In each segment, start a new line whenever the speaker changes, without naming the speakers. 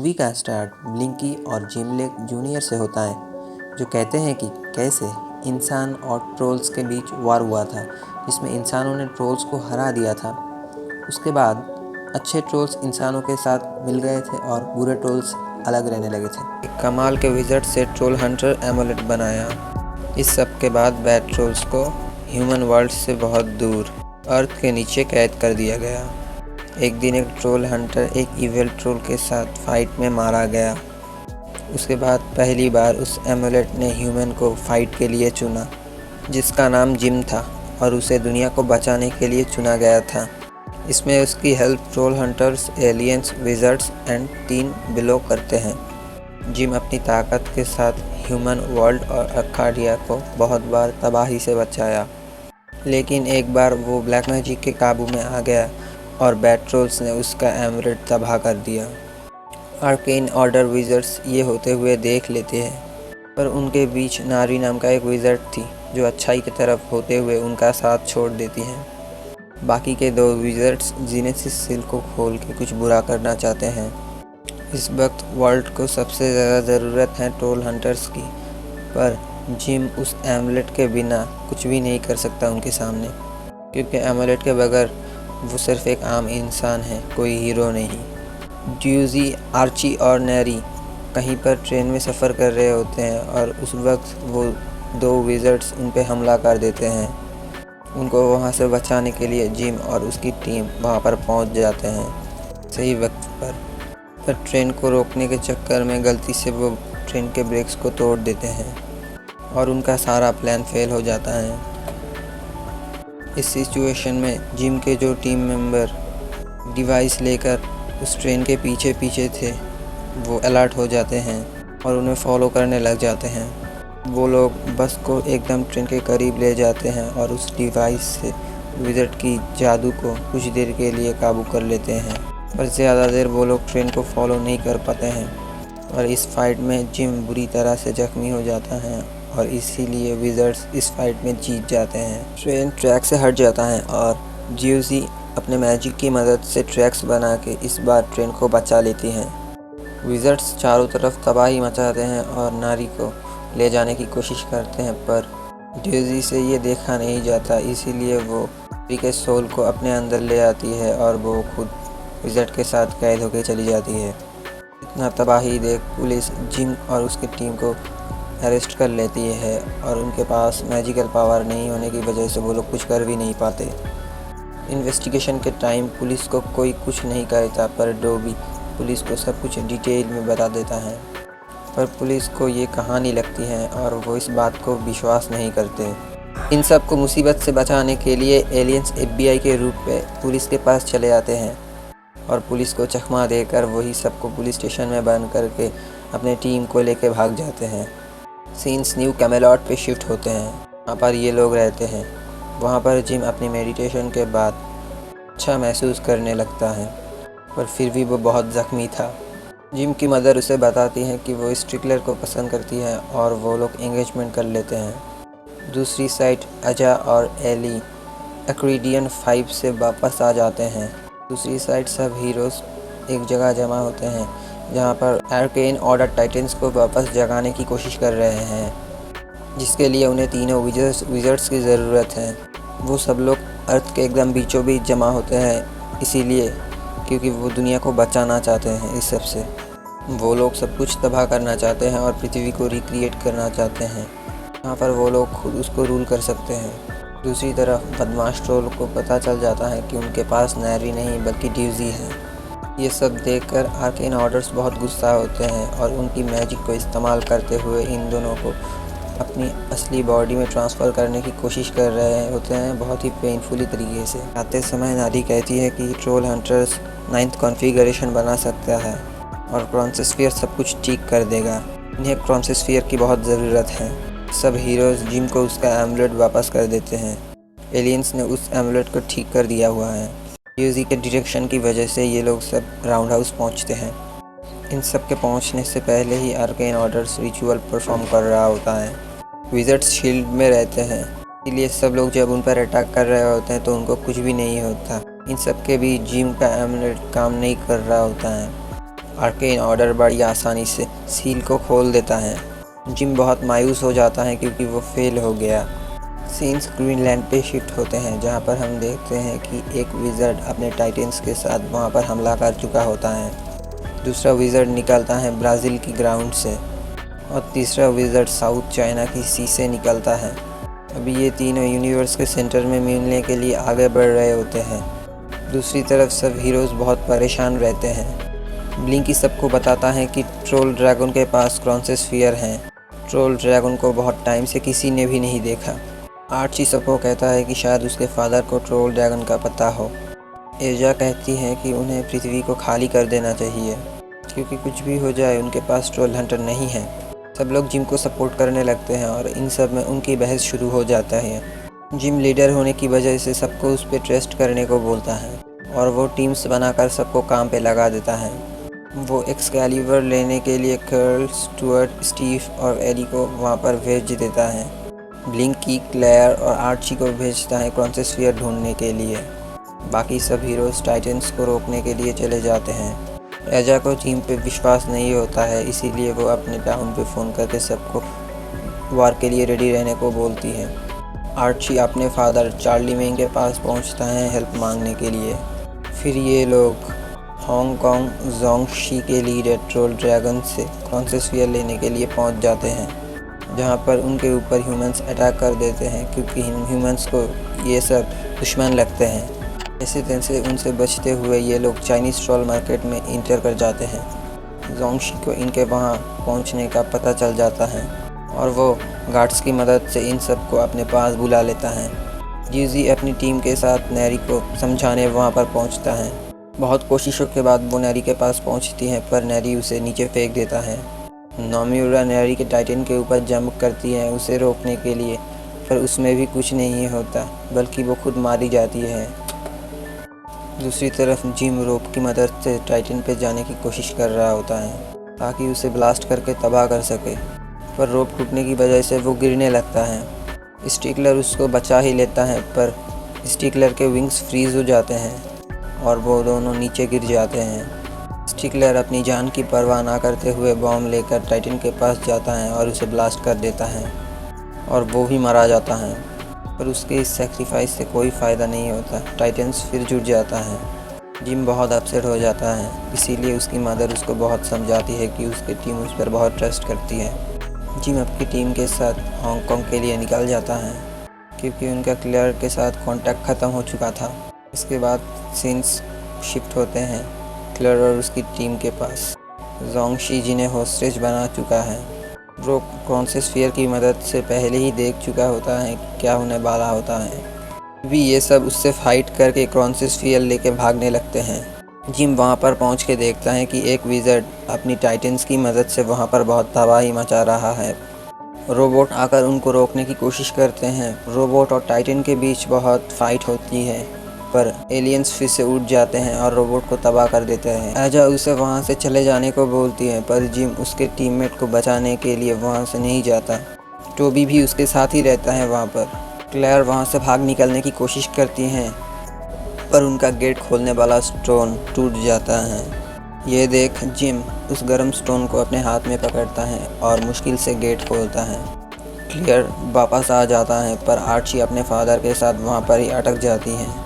Movie का start blingy और gym lake junior से होता है, जो कहते हैं कि कैसे इंसान और ट्रोल्स के बीच वार हुआ था, जिसमें इंसानों ने ट्रोल्स को हरा दिया था। उसके बाद अच्छे ट्रोल्स इंसानों के साथ मिल गए थे और बुरे ट्रोल्स अलग रहने लगे थे। एक कमाल के विज़र्ड से ट्रोल हंटर एमुलेट बनाया। इस सब के बाद बैड ट्रोल्स को ह्यूमन वर्ल्ड से बहुत दूर अर्थ के नीचे कैद कर दिया गया। एक दिन एक ट्रोल हंटर एक इविल ट्रोल के साथ फाइट में मारा गया। उसके बाद पहली बार उस एमुलेट ने ह्यूमन को फाइट के लिए चुना, जिसका नाम जिम था, और उसे दुनिया को बचाने के लिए चुना गया था। इसमें उसकी help troll hunters, aliens, wizards and 3 below करते हैं। जिम अपनी ताकत के साथ ह्यूमन वर्ल्ड और अर्काडिया को बहुत बार तबाही से बचाया, लेकिन एक बार वो ब्लैक मैजिक के काबू में आ गया और बैड ट्रोल्स ने उसका एमुलेट तबाह कर दिया। आर्केन ऑर्डर विज़र्ड्स ये होते हुए देख लेते हैं, पर उनके बीच नारी नाम का एक विज़र्ड थी जो अच्छाई की तरफ होते हुए उनका साथ छोड़ देती हैं। बाकी के 2 विज़र्ड्स जीनेसिस सील को खोल के कुछ बुरा करना चाहते हैं। इस वक्त वर्ल्ड को सबसे ज़्यादा ज़रूरत है ट्रोल हंटर्स की, पर जिम उस एमुलेट के बिना कुछ भी नहीं कर सकता उनके सामने, क्योंकि एमुलेट के बगैर वो सिर्फ एक आम इंसान है, कोई हीरो नहीं। ड्यूजी, आर्ची और नेरी कहीं पर ट्रेन में सफ़र कर रहे होते हैं और उस वक्त वो 2 विज़र्ड्स उन पर हमला कर देते हैं। उनको वहाँ से बचाने के लिए जिम और उसकी टीम वहाँ पर पहुँच जाते हैं सही वक्त पर ट्रेन को रोकने के चक्कर में गलती से वो ट्रेन के ब्रेक्स को तोड़ देते हैं और उनका सारा प्लान फेल हो जाता है। इस सिचुएशन में जिम के जो टीम मेंबर डिवाइस लेकर उस ट्रेन के पीछे पीछे थे, वो अलर्ट हो जाते हैं और उन्हें फॉलो करने लग जाते हैं। वो लोग बस को एकदम ट्रेन के करीब ले जाते हैं और उस डिवाइस से विज़र्ड की जादू को कुछ देर के लिए काबू कर लेते हैं, पर ज़्यादा देर वो लोग ट्रेन को फॉलो नहीं कर पाते हैं और इस फाइट में जिम बुरी तरह से ज़ख्मी हो जाता है और इसीलिए विज़र्ड्स इस फाइट में जीत जाते हैं। ट्रेन ट्रैक से हट जाता है और ड्यूजी अपने मैजिक की मदद से ट्रैक्स बना के इस बार ट्रेन को बचा लेती हैं। विज़र्ड्स चारों तरफ तबाही मचाते हैं और नारी को ले जाने की कोशिश करते हैं, पर ड्यूजी से ये देखा नहीं जाता, इसीलिए वो नारी के सोल को अपने अंदर ले आती है और वो खुद विज़र्ड के साथ कैद होकर चली जाती है। इतना तबाही देख पुलिस जिम और उसकी टीम को अरेस्ट कर लेती है और उनके पास मैजिकल पावर नहीं होने की वजह से वो लोग कुछ कर भी नहीं पाते। इन्वेस्टिगेशन के टाइम पुलिस को कोई कुछ नहीं कहता, पर डोबी पुलिस को सब कुछ डिटेल में बता देता है, पर पुलिस को ये कहानी लगती है और वो इस बात को विश्वास नहीं करते। इन सब को मुसीबत से बचाने के लिए एलियंस FBI के रूप में पुलिस के पास चले आते हैं और पुलिस को चकमा देकर वही सबको पुलिस स्टेशन में बंद करके अपने टीम को लेकर भाग जाते हैं। सीन्स न्यू कैमेलॉट पे शिफ्ट होते हैं, वहाँ पर ये लोग रहते हैं। वहाँ पर जिम अपनी मेडिटेशन के बाद अच्छा महसूस करने लगता है, पर फिर भी वो बहुत ज़ख्मी था। जिम की मदर उसे बताती है कि वो स्ट्रिकलर को पसंद करती है और वो लोग एंगेजमेंट कर लेते हैं। दूसरी साइड अजा और एली एक्रीडियन 5 से वापस आ जाते हैं। दूसरी साइड सब हीरोज़ एक जगह जमा होते हैं जहाँ पर आर्केन ऑर्डर टाइटन्स को वापस जगाने की कोशिश कर रहे हैं, जिसके लिए उन्हें तीनों विज़र्ड्स की ज़रूरत है। वो सब लोग अर्थ के एकदम बीचों बीच जमा होते हैं, इसीलिए क्योंकि वो दुनिया को बचाना चाहते हैं। इस सब से वो लोग सब कुछ तबाह करना चाहते हैं और पृथ्वी को रिक्रिएट करना चाहते हैं, यहाँ पर वो लोग खुद उसको रूल कर सकते हैं। दूसरी तरफ बदमाश ट्रोल को पता चल जाता है कि उनके पास नैरी नहीं बल्कि ड्यूजी है। ये सब देखकर आर्केन ऑर्डर्स बहुत गुस्सा होते हैं और उनकी मैजिक को इस्तेमाल करते हुए इन दोनों को अपनी असली बॉडी में ट्रांसफ़र करने की कोशिश कर रहे होते हैं, बहुत ही पेनफुली तरीके से। आते समय नारी कहती है कि ट्रोल हंटर्स 9th कॉन्फ़िगरेशन बना सकता है और क्रोनोस्फीयर सब कुछ ठीक कर देगा। इन्हें क्रोनोस्फीयर की बहुत ज़रूरत है। सब हीरोज़ जिम को उसका एमुलेट वापस कर देते हैं। एलियंस ने उस एमुलेट को ठीक कर दिया हुआ है। ड्यूजी के डायरेक्शन की वजह से ये लोग सब राउंड हाउस पहुँचते हैं। इन सब के पहुँचने से पहले ही आर्केन ऑर्डर्स रिचुअल परफॉर्म कर रहा होता है। विज़र्ड्स शील्ड में रहते हैं, इसलिए सब लोग जब उन पर अटैक कर रहे होते हैं तो उनको कुछ भी नहीं होता। इन सब के भी जिम का एमुलेट काम नहीं कर रहा होता है। आर्केन ऑर्डर बड़ी आसानी से सील को खोल देता है। जिम बहुत मायूस हो जाता है क्योंकि वो फेल हो गया। सीन्स ग्रीनलैंड पे शिफ्ट होते हैं, जहाँ पर हम देखते हैं कि एक विज़र्ड अपने टाइटन्स के साथ वहाँ पर हमला कर चुका होता है। दूसरा विज़र्ड निकलता है ब्राज़ील की ग्राउंड से और तीसरा विज़र्ड साउथ चाइना की सी से निकलता है। अभी ये तीनों यूनिवर्स के सेंटर में मिलने के लिए आगे बढ़ रहे होते हैं। दूसरी तरफ सब हीरोज़ बहुत परेशान रहते हैं। ब्लिंकी सबको बताता है कि ट्रोल ड्रैगन के पास क्रॉन्सेस स्फीयर हैं। ट्रोल ड्रैगन को बहुत टाइम से किसी ने भी नहीं देखा। आर्ची सबको कहता है कि शायद उसके फादर को ट्रोल ड्रैगन का पता हो। एजा कहती है कि उन्हें पृथ्वी को खाली कर देना चाहिए क्योंकि कुछ भी हो जाए उनके पास ट्रोल हंटर नहीं है। सब लोग जिम को सपोर्ट करने लगते हैं और इन सब में उनकी बहस शुरू हो जाता है। जिम लीडर होने की वजह से सबको उस पर ट्रस्ट करने को बोलता है और वो टीम्स बनाकर सबको काम पे लगा देता है। वो एक्सकैलिबर लेने के लिए कर्ल, स्टुअर्ट, स्टीव और एली को वहाँ पर भेज देता है। ब्लिंकी, क्लेयर और आर्ची को भेजता है क्रॉन्सेस स्फीयर ढूंढने के लिए। बाकी सब हीरोज़ टाइटन्स को रोकने के लिए चले जाते हैं। एजा को टीम पे विश्वास नहीं होता है, इसीलिए वो अपने टाउन पे फ़ोन करके सबको वार के लिए रेडी रहने को बोलती है। आर्ची अपने फादर चार्ली मेंग के पास पहुंचता है हेल्प मांगने के लिए। फिर ये लोग हांगकांग जोंगशी के लीडर ट्रोल ड्रैगन से क्रॉन्सेस स्फीयर लेने के लिए पहुंच जाते हैं, जहां पर उनके ऊपर ह्यूमंस अटैक कर देते हैं क्योंकि ह्यूमंस को ये सब दुश्मन लगते हैं। ऐसे तैसे उनसे बचते हुए ये लोग चाइनीज़ ट्रोल मार्केट में इंटर कर जाते हैं। जोंगशी को इनके वहां पहुंचने का पता चल जाता है और वो गार्ड्स की मदद से इन सब को अपने पास बुला लेता है। जीजी अपनी टीम के साथ नेरी को समझाने वहाँ पर पहुँचता है। बहुत कोशिशों के बाद वो नेरी के पास पहुँचती है पर नेरी उसे नीचे फेंक देता है। नोमियुरा नेरी के टाइटन के ऊपर जंप करती है उसे रोकने के लिए, पर उसमें भी कुछ नहीं होता बल्कि वो खुद मारी जाती है। दूसरी तरफ जिम रोप की मदद से टाइटन पे जाने की कोशिश कर रहा होता है ताकि उसे ब्लास्ट करके तबाह कर सके, पर रोप टूटने की वजह से वो गिरने लगता है। स्टिकलर उसको बचा ही लेता है पर स्टिकलर के विंग्स फ्रीज हो जाते हैं और वो दोनों नीचे गिर जाते हैं। स्टिकलर अपनी जान की परवाह ना करते हुए बॉम्ब लेकर टाइटन के पास जाता है और उसे ब्लास्ट कर देता है और वो भी मारा जाता है, पर उसके इस सेक्रीफाइस से कोई फ़ायदा नहीं होता। टाइटन्स फिर जुट जाता है। जिम बहुत अपसेट हो जाता है, इसीलिए उसकी मदर उसको बहुत समझाती है कि उसकी टीम उस पर बहुत ट्रस्ट करती है। जिम अपनी टीम के साथ हांगकांग के लिए निकल जाता है क्योंकि उनका क्लेयर के साथ कॉन्टैक्ट ख़त्म हो चुका था। इसके बाद सीन्स शिफ्ट होते हैं क्लेयर और उसकी टीम के पास। जोंगशी जिन्हें होस्टेज बना चुका है, वो क्रॉन्सेस स्फीयर की मदद से पहले ही देख चुका होता है क्या होने वाला होता है। भी ये सब उससे फाइट करके क्रॉन्सेस स्फीयर लेके भागने लगते हैं। जिम वहाँ पर पहुँच के देखता है कि एक विज़र्ड अपनी टाइटन्स की मदद से वहाँ पर बहुत तबाही मचा रहा है। रोबोट आकर उनको रोकने की कोशिश करते हैं। रोबोट और टाइटन के बीच बहुत फाइट होती है पर एलियंस फिर से उठ जाते हैं और रोबोट को तबाह कर देते हैं। एजा उसे वहाँ से चले जाने को बोलती है पर जिम उसके टीममेट को बचाने के लिए वहाँ से नहीं जाता। टोबी भी उसके साथ ही रहता है वहाँ पर। क्लेयर वहाँ से भाग निकलने की कोशिश करती हैं पर उनका गेट खोलने वाला स्टोन टूट जाता है। ये देख जिम उस गर्म स्टोन को अपने हाथ में पकड़ता है और मुश्किल से गेट खोलता है। क्लेयर वापस आ जाता है पर आर्ची अपने फादर के साथ वहाँ पर ही अटक जाती है।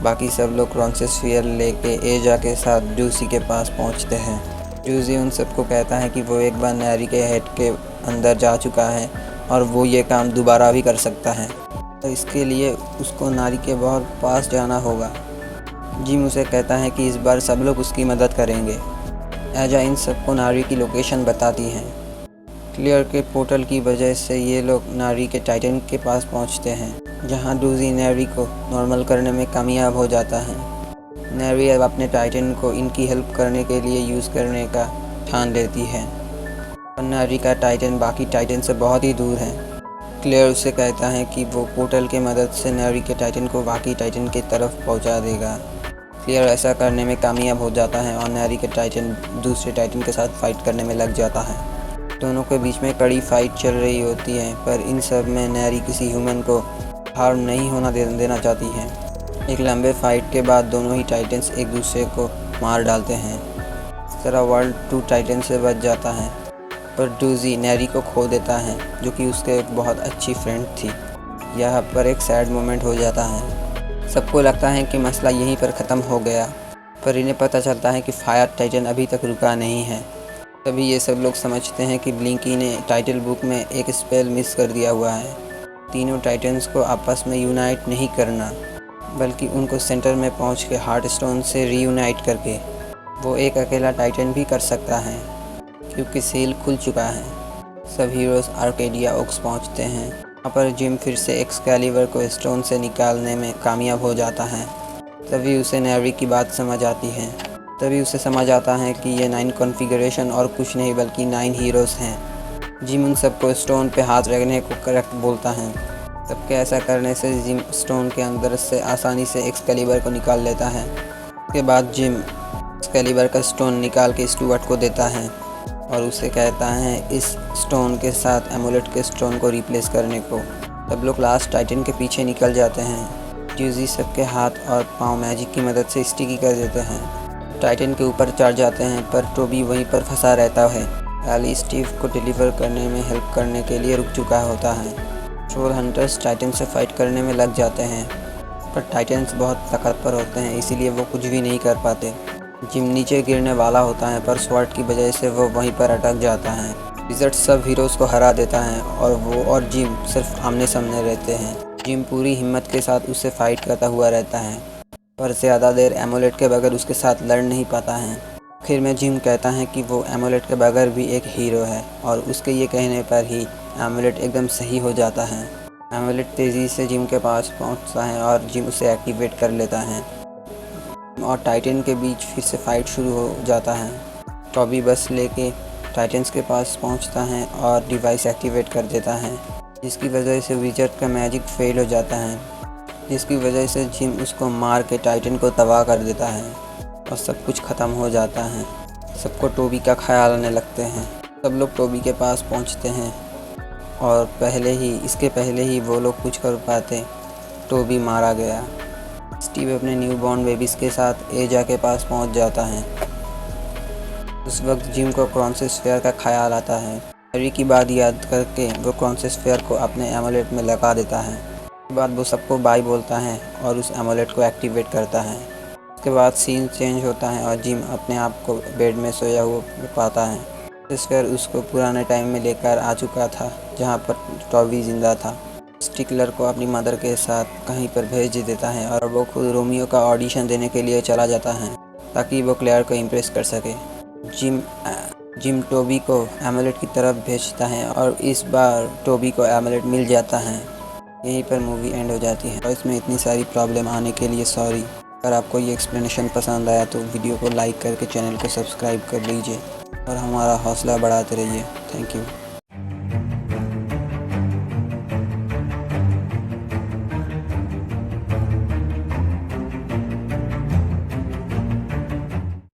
बाकी सब लोग क्रॉन्सेस स्फीयर लेके एजा के साथ जूसी के पास पहुंचते हैं। जूसी उन सबको कहता है कि वो एक बार नेरी के हेड के अंदर जा चुका है और वो ये काम दोबारा भी कर सकता है, तो इसके लिए उसको नारी के बहुत पास जाना होगा। जिम उसे कहता है कि इस बार सब लोग उसकी मदद करेंगे। एजा इन सबको नारी की लोकेशन बताती है। क्लियर के पोर्टल की वजह से ये लोग नारी के टाइटन के पास पहुंचते हैं, जहां डूजी नेरी को नॉर्मल करने में कामयाब हो जाता है। नेरी अब अपने टाइटन को इनकी हेल्प करने के लिए यूज़ करने का ठान लेती है और नेरी का टाइटन बाकी टाइटन से बहुत ही दूर है। क्लियर उससे कहता है कि वो पोर्टल की मदद से नेरी के टाइटन को बाकी टाइटन की तरफ पहुंचा देगा। क्लियर ऐसा करने में कामयाब हो जाता है और नेरी के टाइटन दूसरे टाइटन के साथ फाइट करने में लग जाता है। दोनों के बीच में कड़ी फाइट चल रही होती है पर इन सब में नेरी किसी ह्यूमन को हार्म नहीं होना देना चाहती है। एक लंबे फाइट के बाद दोनों ही टाइटन्स एक दूसरे को मार डालते हैं। इस तरह वर्ल्ड टू टाइटन से बच जाता है, पर डूजी नेरी को खो देता है जो कि उसके एक बहुत अच्छी फ्रेंड थी। यहाँ पर एक सैड मोमेंट हो जाता है। सबको लगता है कि मसला यहीं पर ख़त्म हो गया, पर इन्हें पता चलता है कि फायर टाइटन अभी तक रुका नहीं है। तभी ये सब लोग समझते हैं कि ब्लिंकी ने टाइटल बुक में एक स्पेल मिस कर दिया हुआ है। तीनों टाइटन्स को आपस में यूनाइट नहीं करना, बल्कि उनको सेंटर में पहुंच के हार्ट स्टोन से रीयूनाइट करके वो एक अकेला टाइटन भी कर सकता है, क्योंकि सील खुल चुका है। सब हीरोज़ आर्केडिया ओक्स पहुंचते हैं। वहाँ पर जिम फिर से एक्सकैलिबर को स्टोन से निकालने में कामयाब हो जाता है। तभी उसे नेरी की बात समझ आती है। तभी उसे समझ आता है कि ये 9 कॉन्फ़िगरेशन और कुछ नहीं बल्कि 9 हीरोज़ हैं। जिम उन सबको स्टोन पे हाथ रखने को करेक्ट बोलता है। सबके ऐसा करने से जिम स्टोन के अंदर से आसानी से एक्सकैलिबर को निकाल लेता है। उसके बाद जिम एक्सकैलिबर का स्टोन निकाल के स्टुअर्ट को देता है और उसे कहता है इस स्टोन के साथ एमुलेट के स्टोन को रिप्लेस करने को। सब लोग लास्ट टाइटन के पीछे निकल जाते हैं। ड्यूजी सबके हाथ और पाँव मैजिक की मदद से स्टिकी कर देते हैं। टाइटन के ऊपर चढ़ जाते हैं, पर टोबी वहीं पर फंसा रहता है। एली स्टीव को डिलीवर करने में हेल्प करने के लिए रुक चुका होता है। ट्रोल हंटर्स टाइटन से फाइट करने में लग जाते हैं, पर टाइटन्स बहुत ताकतवर होते हैं, इसीलिए वो कुछ भी नहीं कर पाते। जिम नीचे गिरने वाला होता है, पर स्वॉर्ड की वजह से वो वहीं पर अटक जाता है। विज़र्ड सब हीरोज़ को हरा देता है और वो और जिम सिर्फ आमने सामने रहते हैं। जिम पूरी हिम्मत के साथ उससे फाइट करता हुआ रहता है, पर ज़्यादा देर एमुलेट के बगैर उसके साथ लड़ नहीं पाता है। आखिर में जिम कहता है कि वो एमुलेट के बगैर भी एक हीरो है, और उसके ये कहने पर ही एमुलेट एकदम सही हो जाता है। एमुलेट तेज़ी से जिम के पास पहुंचता है और जिम उसे एक्टिवेट कर लेता है और टाइटन के बीच फिर से फाइट शुरू हो जाता है। टॉबी बस लेके टाइटन्स के पास पहुंचता है और डिवाइस एक्टिवेट कर देता है, जिसकी वजह से विज़र्ड का मैजिक फेल हो जाता है, जिसकी वजह से जिम उसको मार के टाइटन को तबाह कर देता है और सब कुछ ख़त्म हो जाता है। सबको टोबी का ख्याल आने लगते हैं। सब लोग टोबी के पास पहुंचते हैं और इसके पहले ही वो लोग कुछ कर पाते, टोबी मारा गया। स्टीव अपने न्यू बॉर्न बेबीज़ के साथ एजा के पास पहुंच जाता है। उस वक्त जिम को क्रॉन्सेस्फेयर का ख्याल आता है। हैरी की बात याद करके वो क्रॉन्सेस्फेयर को अपने एमुलेट में लगा देता है। उसके बाद वो सबको बाय बोलता है और उस एमुलेट को एक्टिवेट करता है। उसके बाद सीन चेंज होता है और जिम अपने आप को बेड में सोया हुआ पाता है। क्रॉन्सेस्फेयर उसको पुराने टाइम में लेकर आ चुका था, जहाँ पर टॉबी जिंदा था। स्टिकलर को अपनी मदर के साथ कहीं पर भेज देता है और वो खुद रोमियो का ऑडिशन देने के लिए चला जाता है, ताकि वो क्लेयर को इम्प्रेस कर सके। जिम टोबी को एमुलेट की तरफ भेजता है और इस बार टोबी को एमुलेट मिल जाता है। यहीं पर मूवी एंड हो जाती है और इसमें इतनी सारी प्रॉब्लम आने के लिए सॉरी। अगर आपको ये एक्सप्लेनेशन पसंद आया तो वीडियो को लाइक करके चैनल को सब्सक्राइब कर लीजिए और हमारा हौसला बढ़ाते रहिए। Thank you.